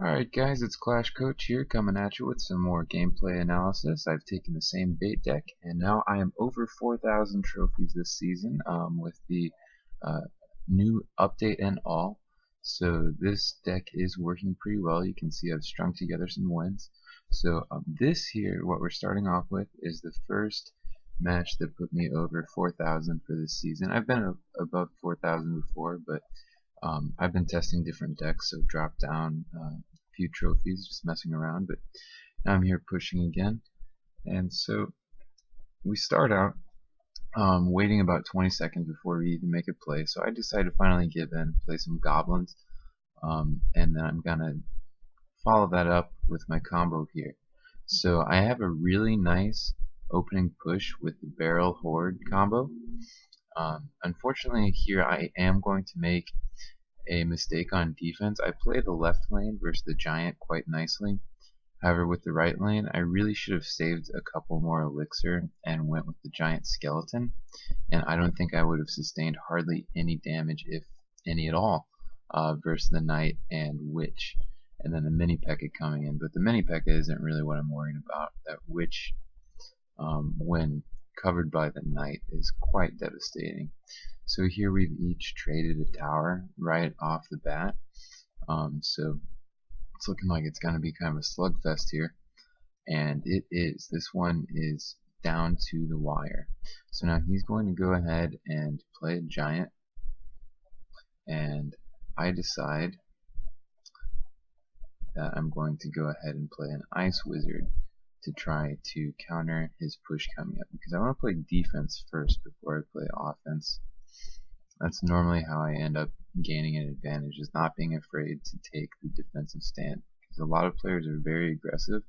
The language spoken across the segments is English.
Alright guys, it's Clash Coach here coming at you with some more gameplay analysis. I've taken the same bait deck and now I am over 4,000 trophies this season with the uh, new update and all. So this deck is working pretty well. You can see I've strung together some wins. So this here, what we're starting off with is the first match that put me over 4,000 for this season. I've been above 4,000 before, but I've been testing different decks, so dropped down a few trophies just messing around, but now I'm here pushing again. And so we start out waiting about 20 seconds before we even make a play, so I decided to finally give in, play some goblins, and then I'm gonna follow that up with my combo here. So I have a really nice opening push with the barrel horde combo. Unfortunately here I am going to make a mistake on defense. I play the left lane versus the giant quite nicely. However, with the right lane, I really should have saved a couple more elixir and went with the giant skeleton. And I don't think I would have sustained hardly any damage, if any at all, versus the knight and witch. And then the mini P.E.K.K.A coming in. But the mini P.E.K.K.A isn't really what I'm worried about. That witch, when covered by the knight, is quite devastating. So here we've each traded a tower right off the bat. So it's looking like it's going to be kind of a slugfest here. And it is. This one is down to the wire. So now he's going to go ahead and play a giant. And I decide that I'm going to go ahead and play an ice wizard to try to counter his push coming up. Because I want to play defense first before I play offense. That's normally how I end up gaining an advantage, is not being afraid to take the defensive stand. Because a lot of players are very aggressive.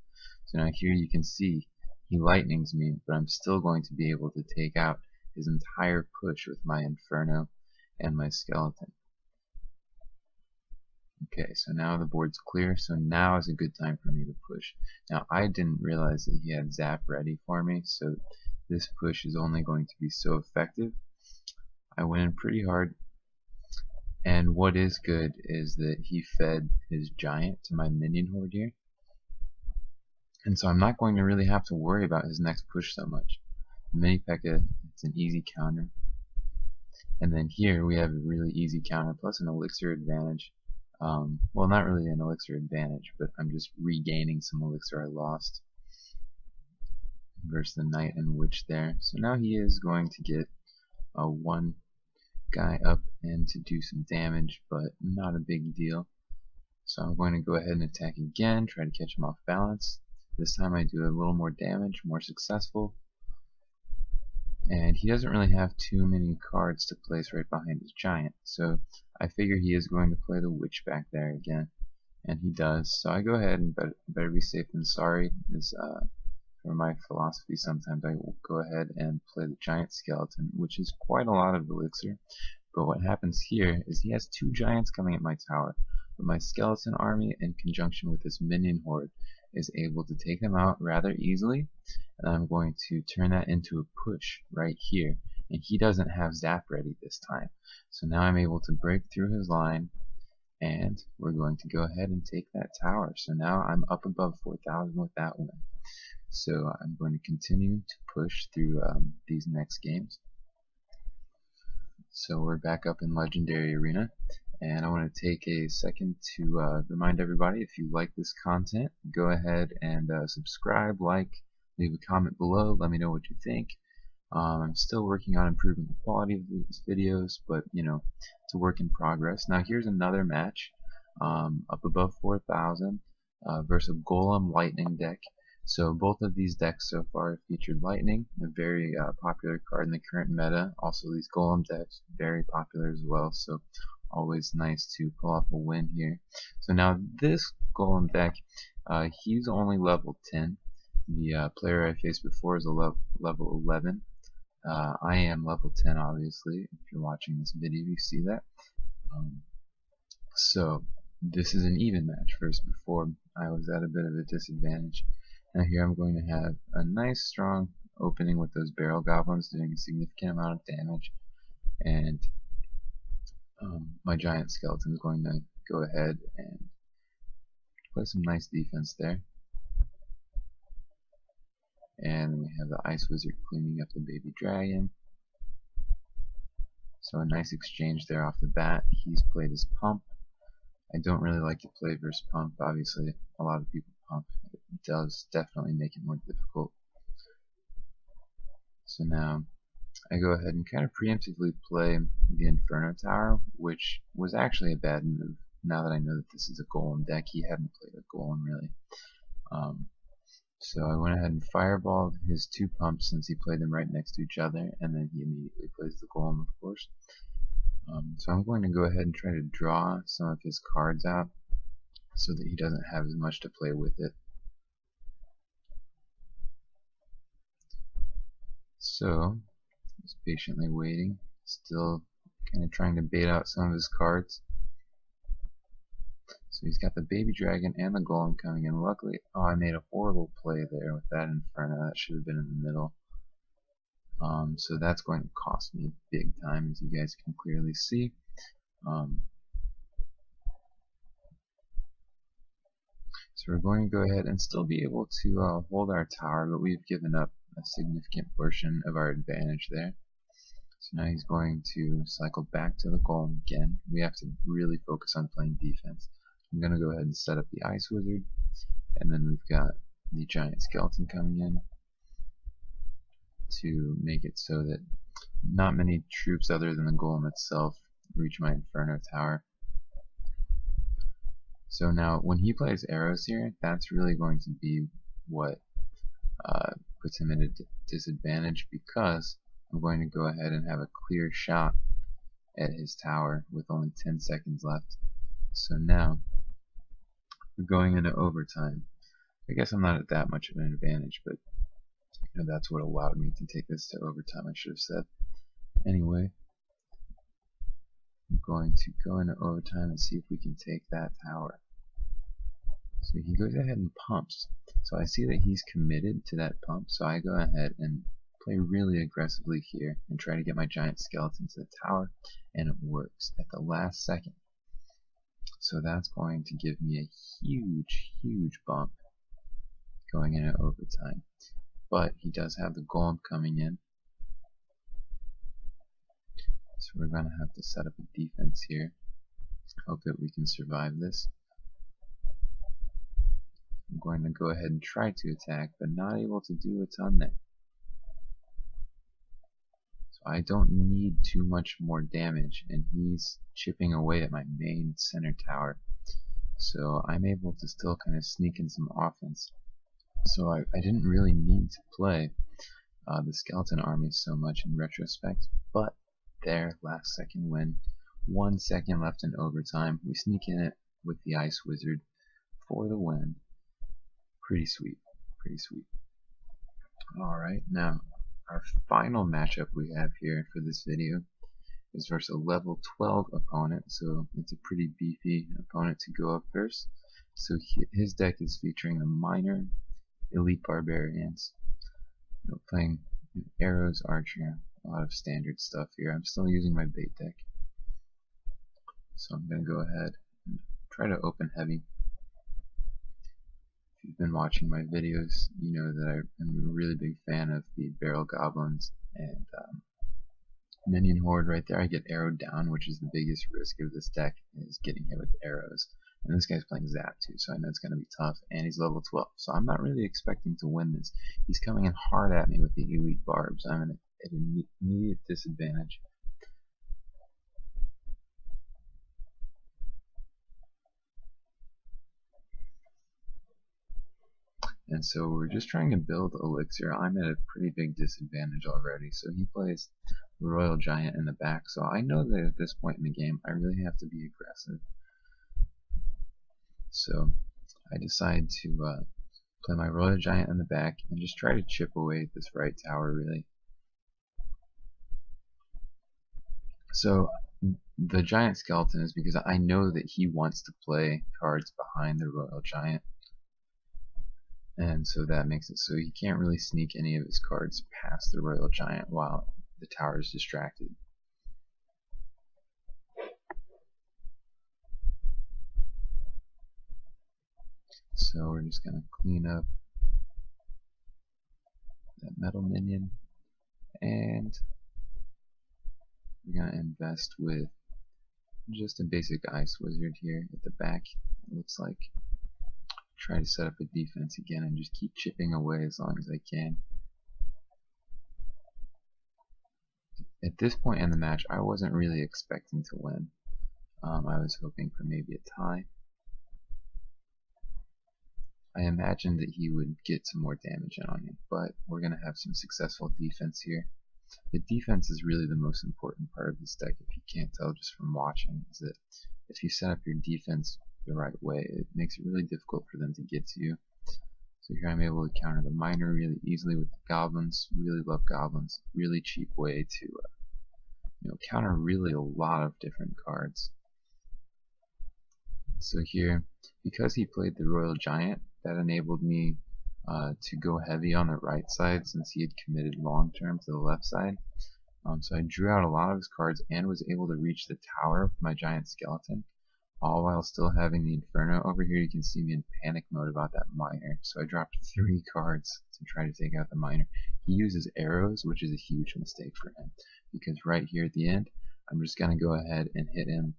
So now here you can see he lightnings me, but I'm still going to be able to take out his entire push with my Inferno and my Skeleton. Okay, so now the board's clear, so now is a good time for me to push. Now I didn't realize that he had Zap ready for me, so this push is only going to be so effective. I went in pretty hard, and what is good is that he fed his giant to my minion horde here, and so I'm not going to really have to worry about his next push so much. The mini P.E.K.K.A, it's an easy counter, and then here we have a really easy counter plus an elixir advantage. Well, not really an elixir advantage, but I'm just regaining some elixir I lost versus the knight and witch there. So now he is going to get one guy up and to do some damage, but not a big deal. So I'm going to go ahead and attack again, try to catch him off balance. This time I do a little more damage, more successful. And he doesn't really have too many cards to place right behind his giant, so I figure he is going to play the witch back there again, and he does. So I go ahead and better be safe than sorry. Is for my philosophy. Sometimes I will go ahead and play the giant skeleton, which is quite a lot of elixir. But what happens here is he has two giants coming at my tower, but my skeleton army, in conjunction with this minion horde, is able to take them out rather easily. And I'm going to turn that into a push right here, and he doesn't have Zap ready this time, so now I'm able to break through his line, and we're going to go ahead and take that tower. So now I'm up above 4,000 with that win. So I'm going to continue to push through these next games. So we're back up in Legendary Arena, and I want to take a second to remind everybody, if you like this content, go ahead and subscribe, like, leave a comment below, let me know what you think. I'm still working on improving the quality of these videos, but you know, it's a work in progress. Now here's another match, up above 4,000 versus a Golem Lightning deck. So both of these decks so far have featured Lightning, a very popular card in the current meta. Also these Golem decks, very popular as well, so always nice to pull off a win here. So now this Golem deck, he's only level 10. The player I faced before is a level 11. I am level 10, obviously. If you're watching this video, you see that. So this is an even match. First, before I was at a bit of a disadvantage. Now here I'm going to have a nice strong opening with those barrel goblins doing a significant amount of damage, and my giant skeleton is going to go ahead and play some nice defense there. And we have the Ice Wizard cleaning up the baby dragon. So a nice exchange there off the bat. He's played his pump. I don't really like to play versus pump. Obviously, a lot of people pump. It does definitely make it more difficult. So now I go ahead and kind of preemptively play the Inferno Tower, which was actually a bad move. Now that I know that this is a Golem deck, he hadn't played a Golem really. So I went ahead and fireballed his two pumps since he played them right next to each other, and then he immediately plays the Golem, of course. So I'm going to go ahead and try to draw some of his cards out so that he doesn't have as much to play with it. So, just patiently waiting, still kind of trying to bait out some of his cards. So he's got the baby dragon and the golem coming in. Luckily, oh, I made a horrible play there with that Inferno. That should have been in the middle. So that's going to cost me big time, as you guys can clearly see. So we're going to go ahead and still be able to hold our tower, but we've given up a significant portion of our advantage there. So now he's going to cycle back to the golem again. We have to really focus on playing defense. I'm going to go ahead and set up the Ice Wizard, and then we've got the giant skeleton coming in to make it so that not many troops other than the golem itself reach my Inferno Tower. So now when he plays arrows here, that's really going to be what puts him at a disadvantage, because I'm going to go ahead and have a clear shot at his tower with only 10 seconds left. So now we're going into overtime. I guess I'm not at that much of an advantage, but you know, that's what allowed me to take this to overtime, I should have said. Anyway, I'm going to go into overtime and see if we can take that tower. So he goes ahead and pumps. So I see that he's committed to that pump, so I go ahead and play really aggressively here and try to get my giant skeleton to the tower, and it works at the last second. So that's going to give me a huge bump going into overtime. But he does have the golem coming in, so we're going to have to set up a defense here. Hope that we can survive this. I'm going to go ahead and try to attack, but not able to do a ton there. So I don't need too much more damage, and he's chipping away at my main center tower. So I'm able to still kind of sneak in some offense. So I didn't really need to play the skeleton army so much in retrospect, but there, last second win, 1 second left in overtime, we sneak in it with the Ice Wizard for the win. Pretty sweet, pretty sweet. Alright, now our final matchup we have here for this video is versus a level 12 opponent, so it's a pretty beefy opponent to go up first. So his deck is featuring the minor elite barbarians, playing arrows, archer, a lot of standard stuff here. I'm still using my bait deck, so I'm going to go ahead and try to open heavy. If you've been watching my videos, you know that I'm a really big fan of the barrel goblins and minion horde right there. I get arrowed down, which is the biggest risk of this deck, is getting hit with arrows. And this guy's playing Zap too, so I know it's going to be tough, and he's level 12, so I'm not really expecting to win this. He's coming in hard at me with the elite barbs. I'm at an immediate disadvantage. And so we're just trying to build elixir. I'm at a pretty big disadvantage already. So he plays the Royal Giant in the back. So I know that at this point in the game, I really have to be aggressive. So I decide to play my Royal Giant in the back and just try to chip away at this right tower, really. So the Giant Skeleton is because I know that he wants to play cards behind the Royal Giant. And so that makes it so he can't really sneak any of his cards past the Royal Giant while the tower is distracted. So we're just going to clean up that metal minion, and we're going to invest with just a basic ice wizard here at the back. It looks like try to set up a defense again and just keep chipping away as long as I can. At this point in the match, I wasn't really expecting to win. I was hoping for maybe a tie. I imagined that he would get some more damage in on me, but we're going to have some successful defense here. The defense is really the most important part of this deck, if you can't tell just from watching, is that if you set up your defense the right way, it makes it really difficult for them to get to you. So here I'm able to counter the miner really easily with the goblins. Really love goblins. Really cheap way to counter really a lot of different cards. So here, because he played the Royal Giant, that enabled me to go heavy on the right side since he had committed long term to the left side. So I drew out a lot of his cards and was able to reach the tower with my giant skeleton, all while still having the Inferno. Over here you can see me in panic mode about that miner, so I dropped 3 cards to try to take out the miner. He uses arrows, which is a huge mistake for him, because right here at the end I'm just going to go ahead and hit him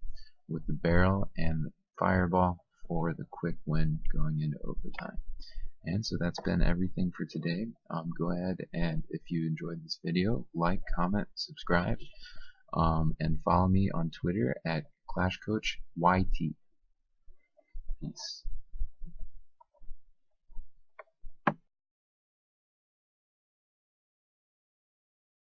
with the barrel and the fireball for the quick win going into overtime. And so that's been everything for today. Go ahead and if you enjoyed this video, like, comment, subscribe, and follow me on Twitter at ClashCoachYT. Peace.